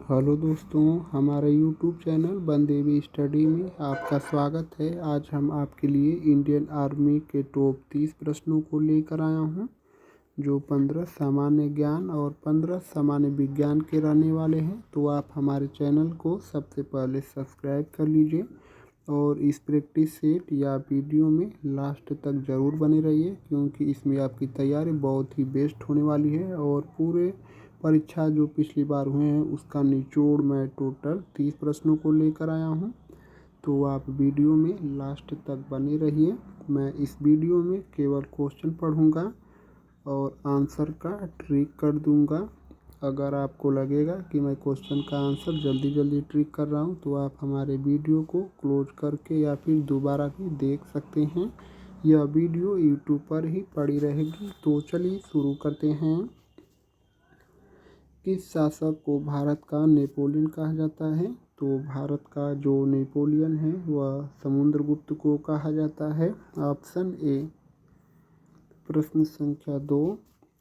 Hello दोस्तों, हमारे YouTube channel Bandevi study में आपका स्वागत है। आज हम आपके लिए इंडियन आर्मी के टॉप 30 प्रश्नों को लेकर आया हूं, जो 15 सामान्य ज्ञान और 15 सामान्य विज्ञान के रहने वाले हैं। तो आप हमारे चैनल को सबसे पहले सब्सक्राइब कर लीजिए और इस प्रैक्टिस सेट या वीडियो में लास्ट तक ज़रूर बने रहिए, क्योंकि इसमें आपकी तैयारी बहुत ही बेस्ट होने वाली है। और पूरे परीक्षा जो पिछली बार हुए हैं उसका निचोड़ मैं टोटल 30 प्रश्नों को लेकर आया हूं। तो आप वीडियो में लास्ट तक बने रहिए। मैं इस वीडियो में केवल क्वेश्चन पढ़ूंगा और आंसर का ट्रिक कर दूंगा। अगर आपको लगेगा कि मैं क्वेश्चन का आंसर जल्दी जल्दी ट्रिक कर रहा हूं, तो आप हमारे वीडियो को क्लोज करके या फिर दोबारा भी देख सकते हैं। यह वीडियो यूट्यूब पर ही पड़ी रहेगी। तो चलिए शुरू करते हैं। किस शासक को भारत का नेपोलियन कहा जाता है? तो भारत का जो नेपोलियन है वह समुद्रगुप्त को कहा जाता है। ऑप्शन ए। प्रश्न संख्या 2,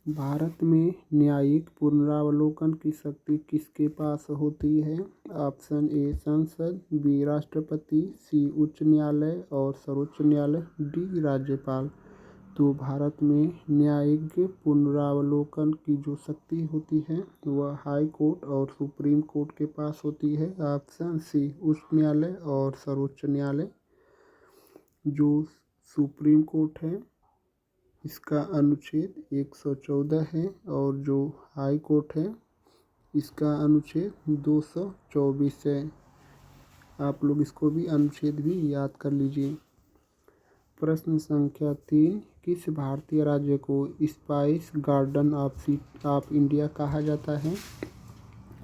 भारत में न्यायिक पुनरावलोकन की शक्ति किसके पास होती है? ऑप्शन ए संसद, बी राष्ट्रपति, सी उच्च न्यायालय और सर्वोच्च न्यायालय, डी राज्यपाल। तो भारत में न्यायिक पुनरावलोकन की जो शक्ति होती है वह हाई कोर्ट और सुप्रीम कोर्ट के पास होती है। ऑप्शन सी उच्च न्यायालय और सर्वोच्च न्यायालय। जो सुप्रीम कोर्ट है इसका अनुच्छेद 114 है और जो हाई कोर्ट है इसका अनुच्छेद 224 है। आप लोग इसको भी अनुच्छेद भी याद कर लीजिए। प्रश्न संख्या 3, किस भारतीय राज्य को स्पाइस गार्डन ऑफ इंडिया कहा जाता है?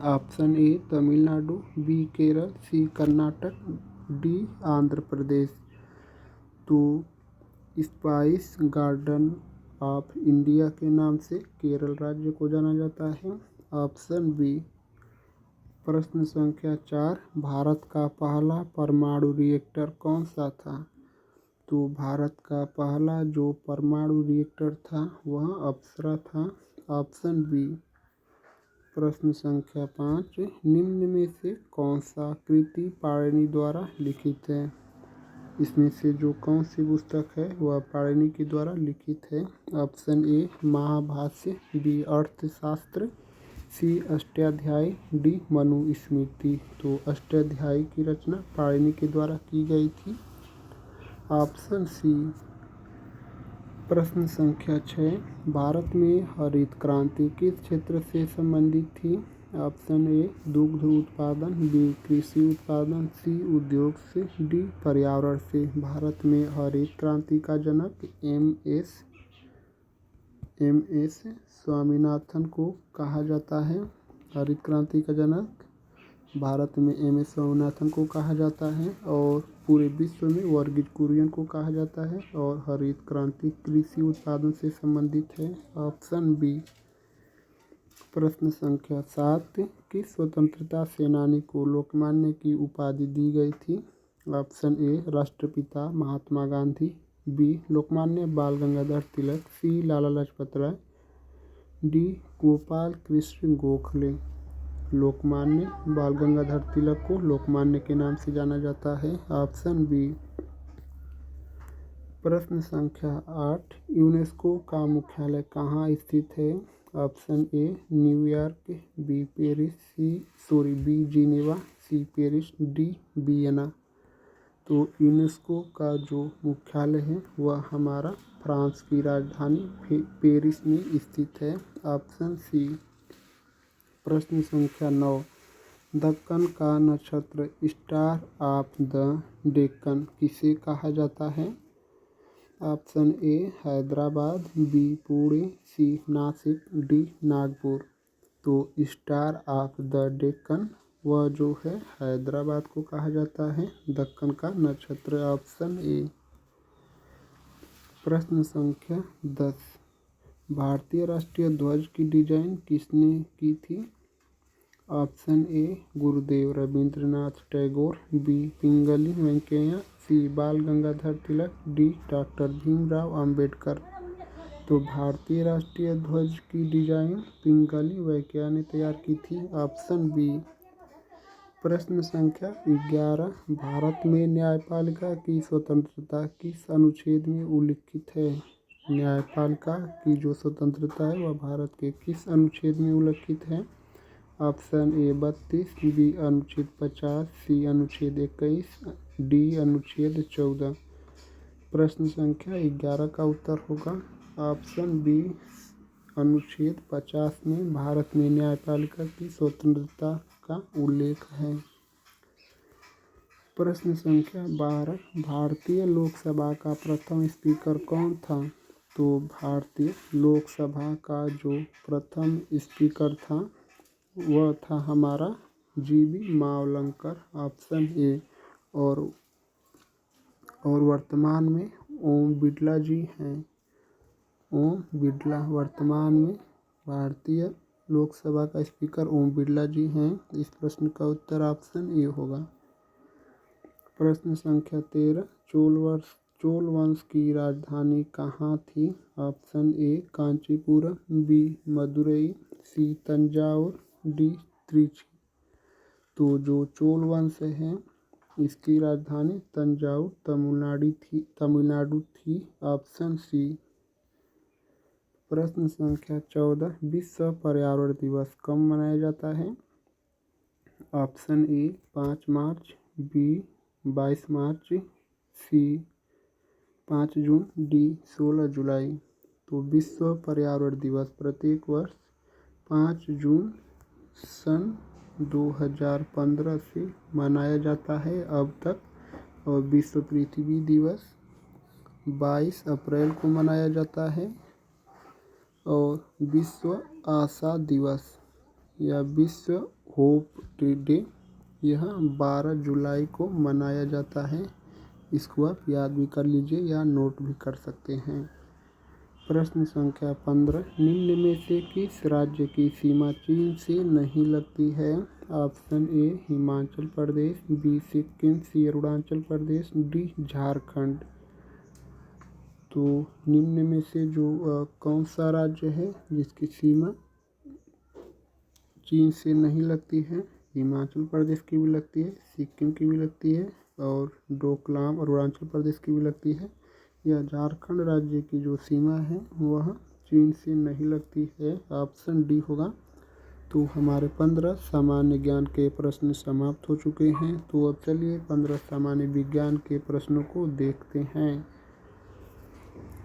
Option A Tamil Nadu, B Kerala, C Karnataka, D Andhra Pradesh. तो स्पाइस गार्डन ऑफ इंडिया के नाम से केरल राज्य को जाना जाता है। Option B. प्रश्न संख्या 4, भारत का पहला परमाणु रिएक्टर कौन सा था? तो भारत का पहला जो परमाणु रिएक्टर था वह अप्सरा था। Option B. प्रश्न संख्या 5, निम्न में से कौन सा कृति पाणिनि द्वारा लिखित है? इसमें से जो कौन सी पुस्तक है वह पाणिनि के द्वारा लिखित है? ऑप्शन ए महाभाष्य, बी अर्थशास्त्र, सी अष्टाध्यायी, डी मनुस्मृति। तो अष्टाध्यायी की रचना पाणिनि के द्वारा की गई थी। Option C. प्रश्न संख्या 6, भारत में हरित क्रांति किस क्षेत्र से संबंधित थी? ऑप्शन ए दुग्ध उत्पादन, बी कृषि उत्पादन, सी उद्योग से, डी पर्यावरण से। भारत में हरित क्रांति का जनक एम.एस. स्वामीनाथन को कहा जाता है। हरित क्रांति का जनक भारत में एम.एस. स्वामीनाथन को कहा जाता है और पूरे विश्व में वर्गीज कुरियन को कहा जाता है। और हरित क्रांति कृषि उत्पादन से संबंधित है। Option B. प्रश्न संख्या 7, किस स्वतंत्रता सेनानी को लोकमान्य की उपाधि दी गई थी? ऑप्शन ए राष्ट्रपिता महात्मा गांधी, बी लोकमान्य बाल गंगाधर तिलक, सी लाला लाजपत राय, डी गोपाल कृष्ण गोखले। लोकमान्य बाल गंगाधर तिलक को लोकमान्य के नाम से जाना जाता है। Option B. प्रश्न संख्या 8, यूनेस्को का मुख्यालय कहाँ स्थित है? Option A New York, B Paris, B Geneva, C Paris, D Vienna. तो यूनेस्को का जो मुख्यालय है वह हमारा फ्रांस की राजधानी पेरिस में स्थित है। Option C. प्रश्न संख्या 9, दक्कन का नक्षत्र स्टार ऑफ द डेक्कन किसे कहा जाता है? Option A Hyderabad, B Pune, C Nashik, D Nagpur. तो स्टार ऑफ द डेक्कन वह जो है हैदराबाद को कहा जाता है। दक्कन का नक्षत्र ऑप्शन ए। प्रश्न संख्या 10, भारतीय राष्ट्रीय ध्वज की डिजाइन किसने की थी? ऑप्शन ए गुरुदेव रवींद्रनाथ टैगोर, बी पिंगली वेंकैया, सी बाल गंगाधर तिलक, डी डॉक्टर भीमराव अंबेडकर। तो भारतीय राष्ट्रीय ध्वज की डिजाइन पिंगली वेंकैया ने तैयार की थी। Option B. प्रश्न संख्या 11, भारत में न्यायपालिका की स्वतंत्रता किस अनुच्छेद में उल्लिखित है? न्यायपालिका की जो स्वतंत्रता है वह भारत के किस अनुच्छेद में उल्लिखित है? ऑप्शन ए 32, बी अनुच्छेद 50, सी अनुच्छेद 21, डी अनुच्छेद 14। प्रश्न संख्या 11 का उत्तर होगा ऑप्शन बी अनुच्छेद 50 में भारत में न्यायपालिका की स्वतंत्रता का उल्लेख है। प्रश्न संख्या 12, भारतीय लोकसभा का प्रथम स्पीकर कौन था? तो भारतीय लोकसभा का जो प्रथम स्पीकर था वह था हमारा जीबी मावलंकर, ऑप्शन ए। और वर्तमान में ओम बिड़ला जी हैं। ओम बिड़ला वर्तमान में भारतीय लोकसभा का स्पीकर ओम बिड़ला जी हैं। इस प्रश्न का उत्तर ऑप्शन ए होगा। प्रश्न संख्या 13, चोल वंश की राजधानी कहाँ थी? Option A Kanchipuram, B Madurai, C Thanjavur, D Trichy. तो जो चोल वंश है इसकी राजधानी तंजावुर तमिलनाडु थी, ऑप्शन सी। प्रश्न संख्या 14, विश्व पर्यावरण दिवस कब मनाया जाता है? ऑप्शन ए 5 मार्च, बी 22 मार्च, सी 5 जून, डी 16 जुलाई। तो विश्व पर्यावरण दिवस प्रत्येक वर्ष 5 जून सन 2015 से मनाया जाता है अब तक। और विश्व पृथ्वी दिवस 22 अप्रैल को मनाया जाता है। और विश्व आशा दिवस या विश्व होप डे यह 12 जुलाई को मनाया जाता है। इसको आप याद भी कर लीजिए या नोट भी कर सकते हैं। प्रश्न संख्या 15, निम्न में से किस राज्य की सीमा चीन से नहीं लगती है? Option A Himachal Pradesh, B Sikkim, C Arunachal Pradesh, D Jharkhand. तो निम्न में से जो कौन सा राज्य है जिसकी सीमा चीन से नहीं लगती है? हिमाचल प्रदेश की भी लगती है, सिक्किम की भी लगती है और डोकलाम अरुणाचल प्रदेश की भी लगती है। यह झारखंड राज्य की जो सीमा है वह चीन से नहीं लगती है, ऑप्शन डी होगा। तो हमारे 15 सामान्य ज्ञान के प्रश्न समाप्त हो चुके हैं। तो अब चलिए 15 सामान्य विज्ञान के प्रश्नों को देखते हैं।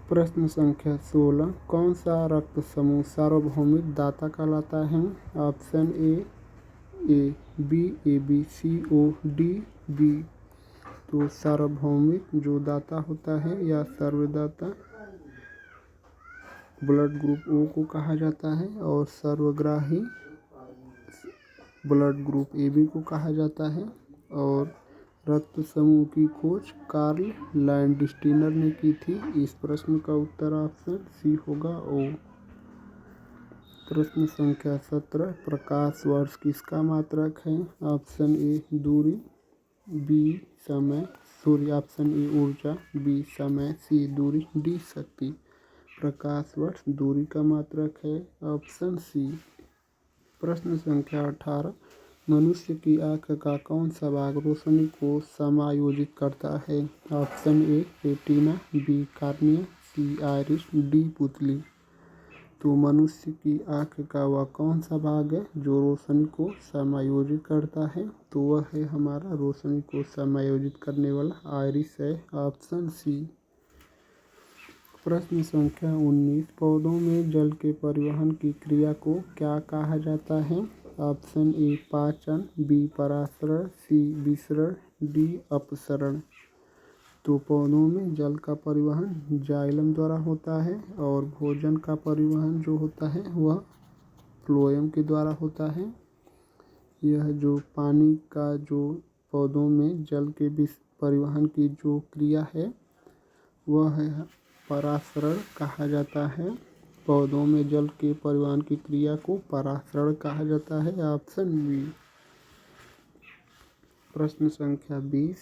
प्रश्न संख्या 16, कौन सा रक्त समूह सार्वभौमिक दाता कहलाता है? Option A B, A B, C O, D B. तो सार्वभौमिक जो दाता होता है या सर्वदाता ब्लड ग्रुप ओ को कहा जाता है और सर्वग्राही ब्लड ग्रुप ए बी को कहा जाता है। और रक्त समूह की खोज कार्ल लैंडस्टीनर ने की थी। इस प्रश्न का उत्तर ऑप्शन सी होगा ओ। प्रश्न संख्या 17, प्रकाश वर्ष किसका मात्रक है? ऑप्शन ए दूरी, बी समय, ऑप्शन ए ऊर्जा, बी समय, सी दूरी, डी शक्ति। प्रकाश वर्ष दूरी का मात्रक है, ऑप्शन सी। प्रश्न संख्या 18, मनुष्य की आँख का कौन सा भाग रोशनी को समायोजित करता है? Option A retina, B cornea, C iris, D पुतली। तो मनुष्य की आँख का वह कौन सा भाग है जो रोशनी को समायोजित करता है? तो वह है हमारा रोशनी को समायोजित करने वाला आइरिस है, ऑप्शन सी। प्रश्न संख्या 19, पौधों में जल के परिवहन की क्रिया को क्या कहा जाता है? ऑप्शन ए पाचन, बी परासरण, सी विसरण, डी अपसरण। तो पौधों में जल का परिवहन जाइलम द्वारा होता है और भोजन का परिवहन जो होता है वह फ्लोएम के द्वारा होता है। यह जो पानी का जो पौधों में जल के परिवहन की जो क्रिया है वह है परासरण कहा जाता है। पौधों में जल के परिवहन की क्रिया को परासरण कहा जाता है, ऑप्शन बी। प्रश्न संख्या 20,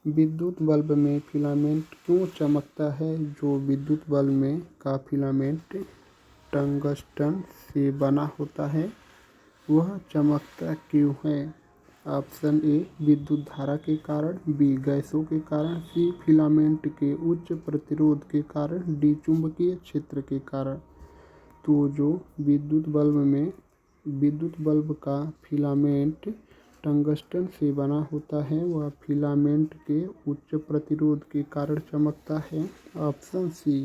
विद्युत बल्ब में फिलामेंट क्यों चमकता है? जो विद्युत बल्ब में का फिलामेंट टंगस्टन से बना होता है वह चमकता क्यों है? ऑप्शन ए विद्युत धारा के कारण, बी गैसों के कारण, सी फिलामेंट के उच्च प्रतिरोध के कारण, डी चुंबकीय क्षेत्र के कारण। तो जो विद्युत बल्ब का फिलामेंट टंगस्टन से बना होता है वह फिलामेंट के उच्च प्रतिरोध के कारण चमकता है। Option C.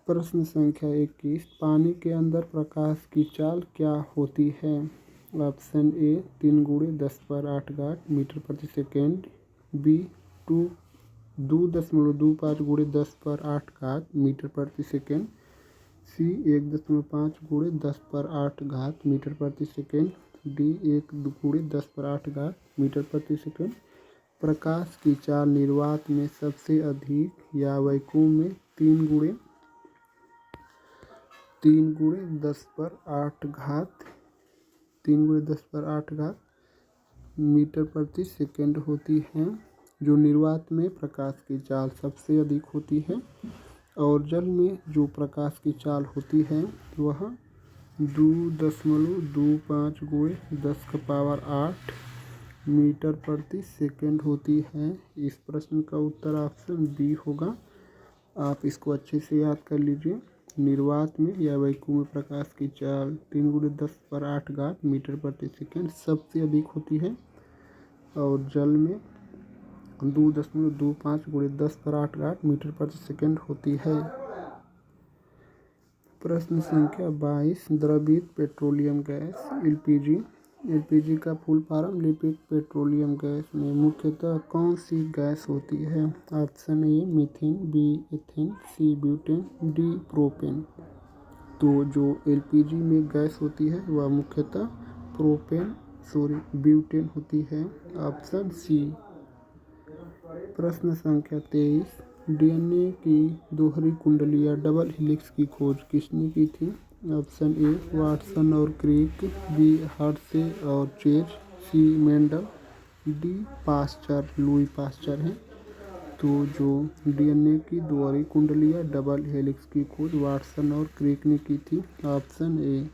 प्रश्न संख्या 21, पानी के अंदर प्रकाश की चाल क्या होती है? ऑप्शन ए 3 × 10⁸ मीटर प्रति सेकेंड, बी 2.25 × 10⁸ मीटर प्रति सेकेंड, सी 1.5 × 10⁸ मीटर प्रति सेकेंड, डी 1 × 10⁸ मीटर प्रति सेकेंड। प्रकाश की चाल निर्वात में सबसे अधिक या वैक्यूम में 3 × 10⁸ मीटर प्रति सेकेंड होती है। जो निर्वात में प्रकाश की चाल सबसे अधिक होती है और जल में जो प्रकाश की चाल होती है वह 2.25 × 10⁸ मीटर प्रति सेकेंड होती है। इस प्रश्न का उत्तर ऑप्शन बी होगा। आप इसको अच्छे से याद कर लीजिए। निर्वात में या वैक्यूम में प्रकाश की चाल 3 × 10⁸ मीटर प्रति सेकेंड सबसे अधिक होती है और जल में 2.25 × 10⁸ मीटर प्रति सेकेंड होती है। प्रश्न संख्या 22, द्रवित पेट्रोलियम गैस एलपीजी का full form liquid petroleum gas में मुख्यतः कौन सी गैस होती है? Option A methane, B ethane, C butane, D propane. तो जो एलपीजी में गैस होती है वह मुख्यतः ब्यूटेन होती है। Option C. प्रश्न संख्या 23, डीएनए की दोहरी कुंडली या डबल हेलिक्स की खोज किसने की थी? ऑप्शन ए वाटसन और क्रिक, बी हर्शे और Chase, C Mendel, D Pasteur Louis Pasteur है। तो जो डीएनए की दोहरी कुंडली या डबल हेलिक्स की खोज वाटसन और क्रिक ने की थी। ऑप्शन ए।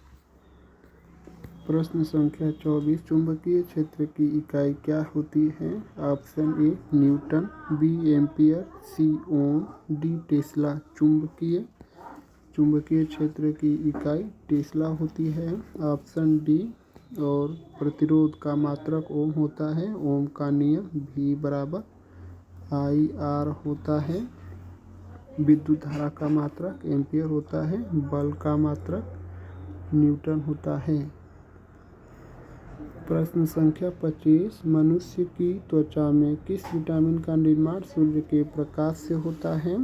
प्रश्न संख्या 24, चुंबकीय क्षेत्र की इकाई क्या होती है? Option A newton, B ampere, C ohm, D tesla. चुंबकीय क्षेत्र की इकाई टेस्ला होती है। Option D. और प्रतिरोध का मात्रक ओम होता है। ओम का नियम V = IR होता है। विद्युत धारा का मात्रक एम्पियर होता है। बल का मात्रक न्यूटन होता है। प्रश्न संख्या 25, मनुष्य की त्वचा में किस विटामिन का निर्माण सूर्य के प्रकाश से होता है?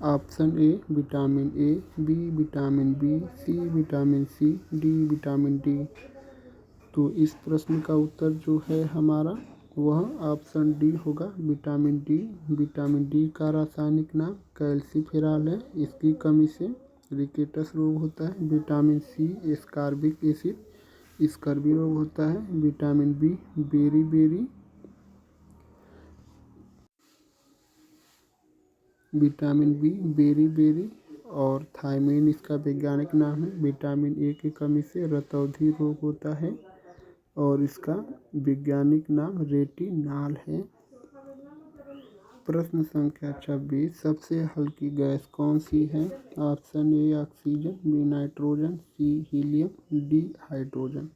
Option A vitamin A, B vitamin B, C vitamin C, D vitamin D. तो इस प्रश्न का उत्तर जो है हमारा वह ऑप्शन डी होगा, विटामिन डी। विटामिन डी का रासायनिक नाम कैल्सीफेरॉल है। इसकी कमी से रिकेटस रोग होता है। Vitamin C ascorbic acid, scurvy रोग होता है। विटामिन बी बेरी और थायमिन इसका वैज्ञानिक नाम है। विटामिन ए की कमी से रतौंधी रोग होता है और इसका वैज्ञानिक नाम रेटिनॉल है। प्रश्न संख्या 26, सबसे हल्की गैस कौन सी है? Option A oxygen, B nitrogen, C helium, D hydrogen.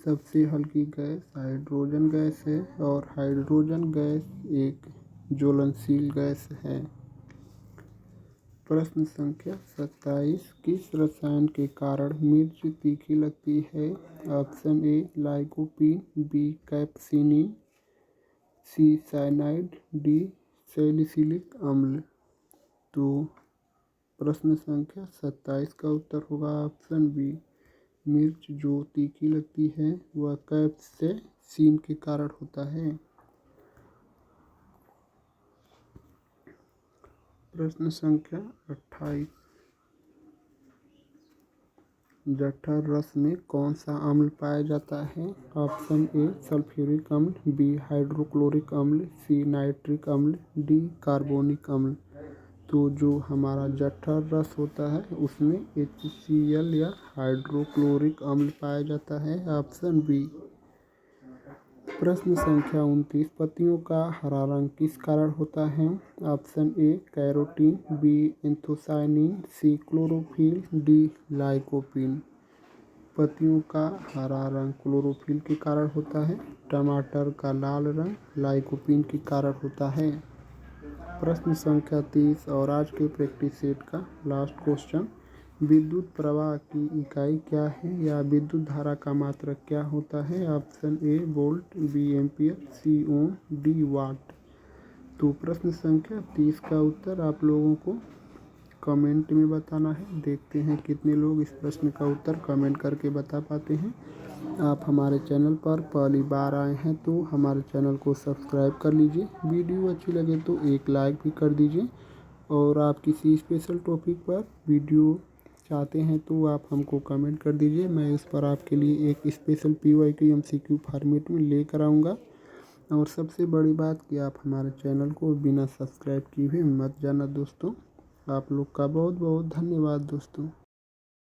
सबसे हल्की गैस हाइड्रोजन गैस है और हाइड्रोजन गैस एक ज्वलनशील गैस है। प्रश्न संख्या 27, किस रसायन के कारण मिर्च तीखी लगती है? Option A lycopene, B capsaicin, C cyanide, D salicylic अम्ल। तो प्रश्न संख्या 27 का उत्तर होगा ऑप्शन बी। मिर्च जो तीखी लगती है वह कैप्साइसिन के कारण होता है। प्रश्न संख्या 28, जठर रस में कौन सा अम्ल पाया जाता है? ऑप्शन ए सल्फ्यूरिक अम्ल, बी हाइड्रोक्लोरिक अम्ल, सी नाइट्रिक अम्ल, डी कार्बोनिक अम्ल। तो जो हमारा जठर रस होता है उसमें HCl या हाइड्रोक्लोरिक अम्ल पाया जाता है। Option B. प्रश्न संख्या 29, पत्तियों का हरा रंग किस कारण होता है? Option A carotene, B anthocyanin, C chlorophyll, D lycopene. पत्तियों का हरा रंग क्लोरोफिल के कारण होता है। टमाटर का लाल रंग लाइकोपीन के कारण होता है। प्रश्न संख्या 30 और आज के प्रैक्टिस सेट का लास्ट क्वेश्चन, विद्युत प्रवाह की इकाई क्या है या विद्युत धारा का मात्रक क्या होता है? Option A volt, B ampere, C ohm, D watt. तो प्रश्न संख्या 30 का उत्तर आप लोगों को कमेंट में बताना है। देखते हैं कितने लोग इस प्रश्न का उत्तर कमेंट करके बता पाते हैं। आप हमारे चैनल पर पहली बार आए हैं तो हमारे चैनल को सब्सक्राइब कर लीजिए। वीडियो अच्छी लगे तो एक लाइक भी कर दीजिए और आप किसी स्पेशल टॉपिक पर वीडियो चाहते हैं तो आप हमको कमेंट कर दीजिए। मैं इस पर आपके लिए एक स्पेशल PYQ MCQ फॉर्मेट में लेकर आऊँगा। और सबसे बड़ी बात कि आप हमारे चैनल को बिना सब्सक्राइब किए हुए मत जाना दोस्तों। आप लोग का बहुत बहुत धन्यवाद दोस्तों।